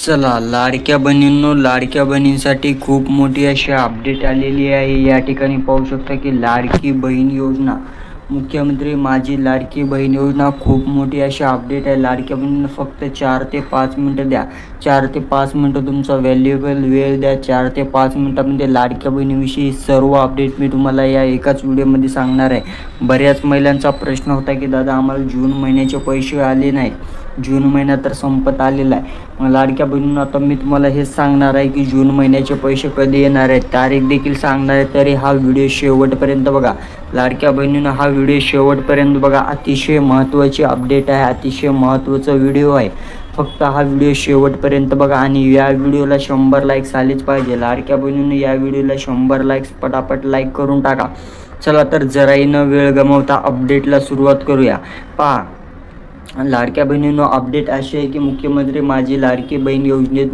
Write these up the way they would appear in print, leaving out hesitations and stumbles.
चला लाडक्या बहिणींनो, लाडक्या बहिणींसाठी खूप मोठी अशी अपडेट आलेली आहे। या ठिकाणी पाहू शकता की लाडकी बहीण योजना, मुख्यमंत्री माझी लाडकी बहीण योजना खूप मोठी अशी अपडेट आहे। लाडक्या बहिणींना फक्त 4 ते 5 मिनिटं द्या, 4 ते 5 मिनिटं तुमचा व्हॅल्युएबल वेळ द्या। 4 ते 5 मिनिटांमध्ये लाडक्या बहिणीविषयी सर्व अपडेट मी तुम्हाला या एकाच व्हिडिओमध्ये सांगणार आहे। बऱ्याच महिलांचा प्रश्न होता की दादा आम्हाला जून महिन्याचे पैसे आले नाहीत, जून महिना तर संपत आलेला आहे। मग लाडक्या बहिणींना आता मी तुम्हाला हेच सांगणार आहे की जून महिन्याचे पैसे कधी येणार आहेत, तारीख देखील सांगणार आहे। तरी हा व्हिडिओ शेवटपर्यंत बघा। लाडक्या बहिणींना हा व्हिडिओ शेवटपर्यंत बघा, अतिशय महत्त्वाची अपडेट आहे, अतिशय महत्त्वाचा व्हिडिओ आहे। फक्त हा व्हिडिओ शेवटपर्यंत बघा आणि या व्हिडिओला 100 लाईक्स आलेच पाहिजे। लाडक्या बहिणींनी या व्हिडिओला 100 लाईक्स पटापट लाईक करून टाका। चला तर जराही न वेळ गमावता अपडेटला सुरुवात करूया। पहा लाडक्या बहिणींनो, अपडेट अशी आहे की मुख्यमंत्री माझी लाडकी बहीण योजनेत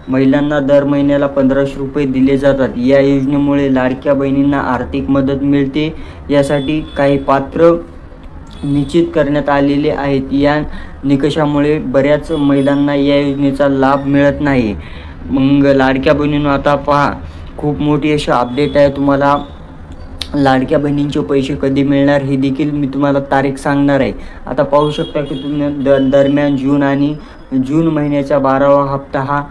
महिलांना दर महिन्याला 1500 रुपये दिले जातात। या योजनेमुळे लाडक्या बहिणींना आर्थिक मदत मिळते। यासाठी काही पात्र निश्चित करण्यात आलेले आहेत। या निकषामुळे बऱ्याच महिलांना या योजनेचा लाभ मिळत नाही। मग लाडक्या बहिणींनो, आता पहा खूप मोठी अशी अपडेट आहे। तुम्हाला लाडक्या बहिणींचे पैसे कधी मिळणार हे देखील मी तुम्हाला तारीख सांगणार आहे। आता पाहू शकता की तुम्ही दरम्यान जून महिन्याचा 12वा हप्ता हा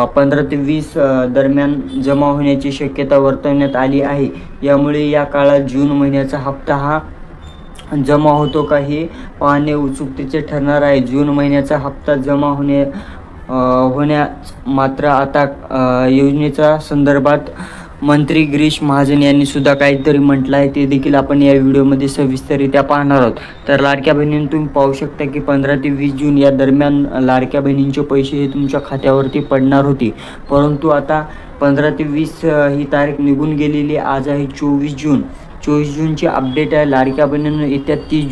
15 ते 20 दरम्यान जमा होण्याची शक्यता वर्तवण्यात आली आहे। यामुळे या काळात जून महिन्याचा हप्ता हा जमा होतो का हे पाहणे उत्सुकतेचे ठरणार आहे। जून महिन्याचा हप्ता जमा होण्यास मात्र आता योजनेच्या संदर्भात मंत्री गिरीश महाजन यांनी सुद्धा काहीतरी म्हटलं आहे, ते देखील आपण या व्हिडिओमध्ये सविस्तररित्या पाहणार आहोत। तर लाडक्या बहिणींनी तुम्ही पाहू शकता की 15 ते 20 जून या दरम्यान लाडक्या बहिणींचे पैसे हे तुमच्या खात्यावरती पडणार होते, परंतु आता 15 ते 20 ही तारीख निघून गेलेली। आज आहे 24 जून। 24 जूनची अपडेट आहे। लाडक्या बहिणींना येत्या 30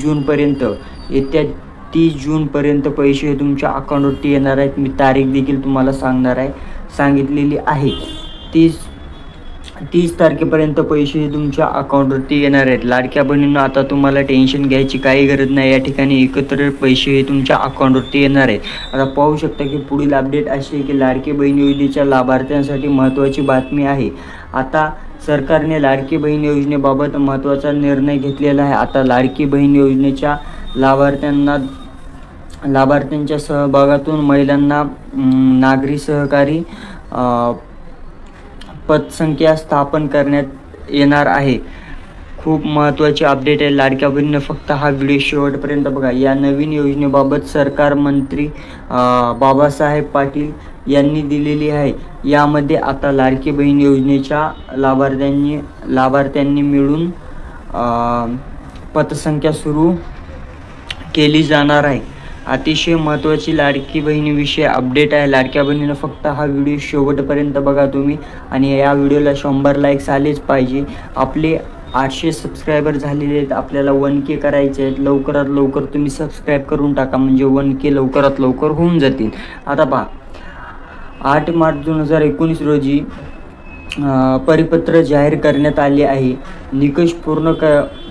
जूनपर्यंत पैसे हे तुमच्या अकाउंटवरती येणार आहेत। मी तारीख देखील तुम्हाला सांगितलेली आहे। 30 तारखेपर्यंत पैसे हे तुमच्या अकाउंटवरती येणार आहेत। लाडक्या बहिणींना आता तुम्हाला टेन्शन घ्यायची काही गरज नाही। या ठिकाणी एकत्र पैसे हे तुमच्या अकाउंटवरती येणार आहेत। आता पाहू शकता की पुढील अपडेट अशी आहे की लाडकी बहीण योजनेच्या लाभार्थ्यांसाठी महत्त्वाची बातमी आहे। आता सरकारने लाडकी बहीण योजनेबाबत महत्त्वाचा निर्णय घेतलेला आहे। आता लाडकी बहीण योजनेच्या लाभार्थ्यांच्या सहभागातून महिलांना नागरी सहकारी पतसंख्या स्थापन करण्यात येणार आहे। खूप महत्त्वाची अपडेट आहे। लाडक्या बहिणींना फक्त हा व्हिडिओ शेवटपर्यंत बघा। या नवीन योजनेबाबत सरकार मंत्री बाबासाहेब पाटील यांनी दिलेली आहे। यामध्ये आता लाडकी बहीण योजनेच्या लाभार्थ्यांनी मिळून पतसंख्या सुरू केली जाणार आहे। अतिशय महत्त्वाची लाडकी बहिणीविषयी अपडेट आहे। लाडक्या बहिणीनं फक्त हा व्हिडिओ शेवटपर्यंत बघा तुम्ही आणि या व्हिडिओला 100 लाईक्स आलेच पाहिजे। आपले 800 सबस्क्रायबर झालेले आहेत, आपल्याला 1K करायचे आहेत। लवकरात लवकर तुम्ही सबस्क्राईब करून टाका, म्हणजे 1K लवकरात लवकर होऊन जातील। आता पहा 8 मार्च 2019 रोजी परिपत्र जाहीर करण्यात आले आहे। निकष पूर्ण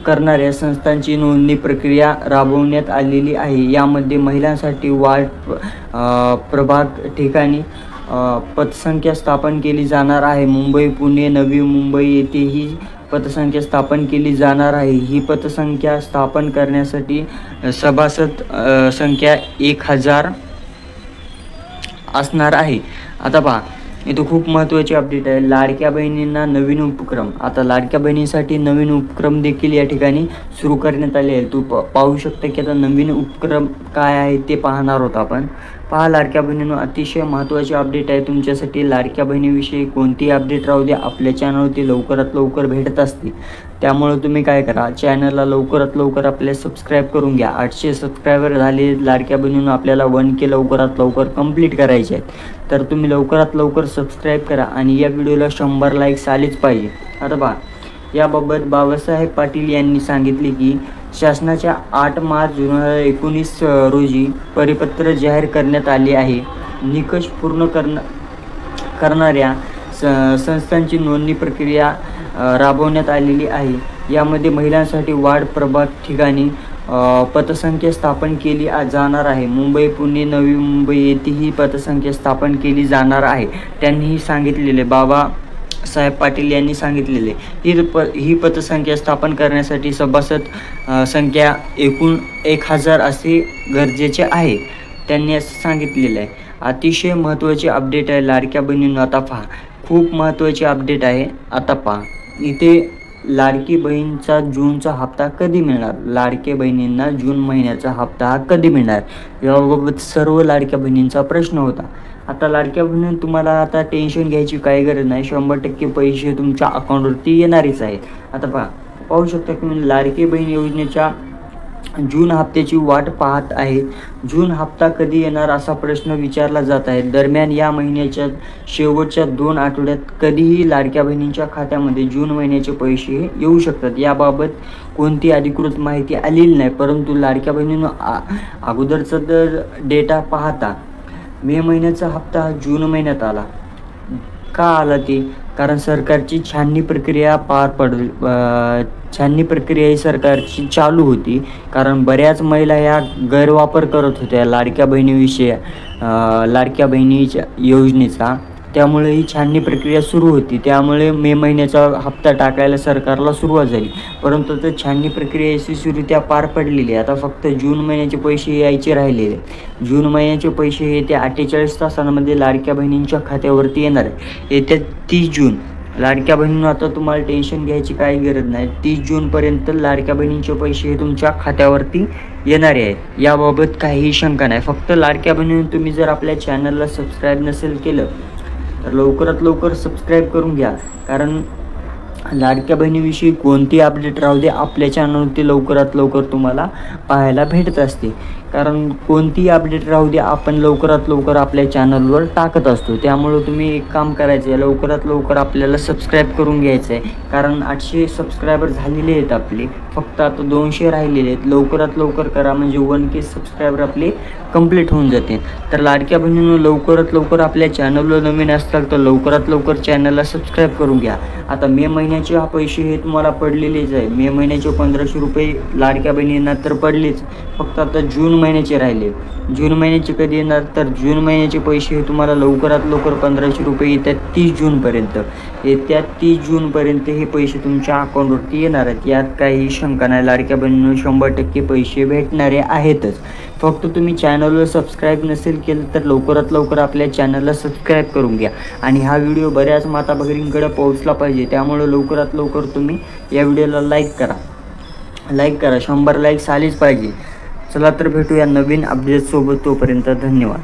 करणाऱ्या संस्थांची नोंदणी प्रक्रिया राबवण्यात आलेली आहे। यामध्ये महिलांसाठी वार्ड प्रभाग ठिकाणी पतसंख्या स्थापन केली जाणार आहे। मुंबई, पुणे, नवी मुंबई येथे ही पतसंख्या स्थापन केली जाणार आहे। ही पतसंख्या स्थापन करण्यासाठी सभासद संख्या 1000 असणार आहे। आता पहा इथं खूप महत्त्वाची अपडेट आहे। लाडक्या बहिणींना नवीन उपक्रम, आता लाडक्या बहिणींसाठी नवीन उपक्रम देखील या ठिकाणी सुरू करण्यात आले आहे। पाहू शकता की आता नवीन उपक्रम काय आहे ते पाहणार आहोत आपण। पहा लाडक्या बहिणींनो, अतिशय महत्त्वाची अपडेट आहे तुमच्यासाठी। लाडक्या बहिणीविषयी कोणतीही अपडेट राहू द्या, आपल्या चॅनलवरती लवकरात लवकर भेटत असते। त्यामुळे तुम्ही काय करा, चॅनलला लवकरात लवकर आपल्या सबस्क्राईब करून घ्या। 800 सबस्क्रायबर झाले लाडक्या बहिणींनो, आपल्याला 1K लवकरात लवकर कंप्लीट करायचे आहेत। तर तुम्ही लवकरात लवकर सबस्क्राईब करा आणि या व्हिडिओला 100 लाईक्स आलेच पाहिजे। आता पहा याबाबत बाबासाहेब पाटील यांनी सांगितले की शासनाच्या 8 मार्च 2019 रोजी परिपत्र जाहीर करण्यात आले आहे। निकष पूर्ण करणाऱ्या संस्थांची नोंदणी प्रक्रिया राबवण्यात आलेली आहे। यामध्ये महिलांसाठी वार्ड प्रभाग ठिकाणी पतसंख्या स्थापन केली जाणार आहे. मुंबई, पुणे, नवी मुंबई येथे ही पतसंख्या स्थापन केली जाणार आहे. त्यांनीही सांगितलेले, बाबासाहेब पाटील यांनी सांगितलेले. ही पतसंख्या स्थापन करण्यासाठी सभासद संख्या एकूण 1000 असे गरजेचे आहे, त्यांनी असं सांगितलेलं आहे. अतिशय महत्त्वाची अपडेट आहे लाडक्या बहिणींनो. आता पहा, खूप महत्त्वाची अपडेट आहे. आता पहा इथे लाडकी बहीणचा जूनचा हप्ता कधी मिळणार, लाडक्या बहिणींना जून महिन्याचा हप्ता हा कधी मिळणार, याबाबत सर्व लाडक्या बहिणींचा प्रश्न होता. आता लाडक्या बहिणी तुम्हाला आता टेन्शन घ्यायची काही गरज नाही. 100% पैसे तुमच्या अकाउंटवरती येणारच आहेत. आता पाहू शकता की मी लाडकी बहीण योजनेच्या जून हप्त्याची वाट पाहत आहे. जून हप्ता कधी येणार असा प्रश्न विचारला जात आहे. दरम्यान या महिन्याच्या शेवटच्या 2 आठवड्यात कधीही लाडक्या बहिणींच्या खात्यामध्ये जून महिन्याचे पैसे येऊ शकतात. याबाबत कोणती अधिकृत माहिती आलेली नाही, परंतु लाडक्या बहिणींनो अगोदरचा जर डेटा पाहता मे महिन्याचा हप्ता जून महिन्यात आला. का आला ते? कारण सरकारची छाननी प्रक्रिया छाननी प्रक्रिया ही सरकारची चालू होती. कारण बऱ्याच महिला या गैरवापर करत होत्या लाडक्या बहिणीच्या योजनेचा. त्यामुळे ही छाननी प्रक्रिया सुरू होती. त्यामुळे मे महिन्याचा हप्ता टाकायला सरकारला सुरुवात झाली. परंतु तर छाननी प्रक्रिया यशस्वीरित्या पार पडलेली आहे. आता फक्त जून महिन्याचे पैसे यायचे राहिलेले. जून महिन्याचे पैसे हे त्या 48 तासांमध्ये लाडक्या बहिणींच्या खात्यावरती येणार आहे. येत्या 30 जून लाडक्या बहिणींना आता तुम्हाला टेन्शन घ्यायची काही गरज नाही. 30 जूनपर्यंत लाडक्या बहिणींचे पैसे हे तुमच्या खात्यावरती येणारे आहेत. याबाबत काहीही शंका नाही. फक्त लाडक्या बहिणींनी तुम्ही जर आपल्या चॅनलला सबस्क्राईब नसेल केलं तर लवकरात लवकर सबस्क्राईब करून घ्या. कारण लाडक्या बहिणीविषयी कोणती अपडेट राहू दे, आपल्या चॅनलवरती लवकरात लवकर तुम्हाला पाहायला भेटत असते. कारण कोणतीही अपडेट राहू दे, आपण लवकरात लवकर आपल्या चॅनलवर टाकत असतो. त्यामुळं तुम्ही एक काम करायचं आहे, लवकरात लवकर आपल्याला सबस्क्राईब करून घ्यायचं आहे. कारण 800 सबस्क्रायबर झालेले आहेत आपले, फक्त आता 200 राहिलेले आहेत. लवकरात लवकर करा, म्हणजे 1K सबस्क्रायबर आपले कंप्लीट होऊन जाते. तर लाडक्या बहिणींनो लवकरात लवकर आपल्या चॅनलवर नवीन असताल तर लवकरात लवकर चॅनलला सबस्क्राईब करून घ्या. आता मे महिन्याचे हा पैसे हे तुम्हाला पडलेलेच आहे. मे महिन्याचे 1500 रुपये लाडक्या बहिणींना तर पडलेच. फक्त आता जून महिन्याचे राहिले. जून महिन्याचे कधी येणार, तर जून महिन्याचे पैसे हे तुम्हाला लवकरात लवकर 1500 रुपये येतात 30 जूनपर्यंत. येत्या 30 जूनपर्यंत हे पैसे तुमच्या अकाउंटवरती येणार आहेत. यात काही शंका नाही. लाडक्या बहिणींनो 100% पैसे भेटणारे आहेतच. फक्त तुम्ही चॅनलला सबस्क्राईब नसेल केलं तर लवकरात लवकर आपल्या चॅनलला सबस्क्राईब करून घ्या. आणि हा व्हिडिओ बऱ्याच माता भगिनींकडे पोहोचला पाहिजे. त्यामुळे लवकरात लवकर तुम्ही या व्हिडिओला लाईक करा. 100 लाईक्स आलीच पाहिजे. चला तर भेटूया नवीन अपडेटसोबत. तोपर्यंत धन्यवाद.